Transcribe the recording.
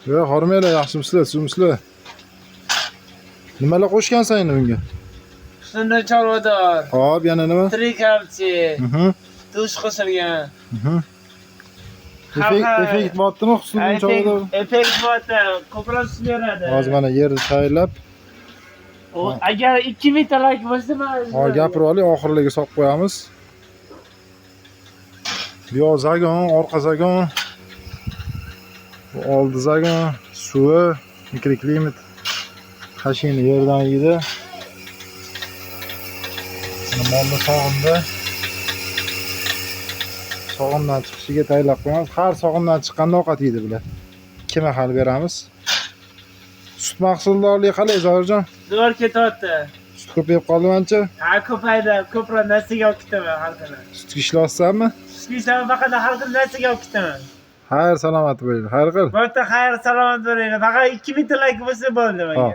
Yo'q, hormanglar, yaxshimisizlar, suvmisizlar. Nimalar qo'shgansan endi bunga? Shunda chorvador. Hop, yana nima? Trikalchi. Mhm. Tush qo'shilgan. Mhm. Effekt bo'ldimi Husniddin chorvador? Effekt bo'ldi. Ko'proq sut beradi. Hozir mana yerni tayyorlab, Agar 2000 ta like bo'lsa, hozir gapirib oling, oxirlarga solib qo'yamiz. Bu yoq zagon, orqa zagon. Bu oldi zagon, suvi, mikroklimat. Qashini yerdan yeydi. Molni sog'imda. Sog'imdan chiqishiga tayyorlab qo'yamiz. Har sog'imdan chiqqanda ovqat yeydi bular. 2 mahal beramiz. Sut mahsulotlari qalay, Zoirjon? zo'r ketyapti. Sut ko'payib qoldi ancha. Ha, ko'paydi. Ko'proq narsaga olib ketaman har kuni. Sutga ishlayapsanmi? Ishlayman, faqat har kuni narsaga olib ketaman. Xayr, salomat bo'ling. Xayr qil. Bo'ldi, xayr, salomat bo'ling. Faqat 2000 ta like bo'lsa bo'ldi menga.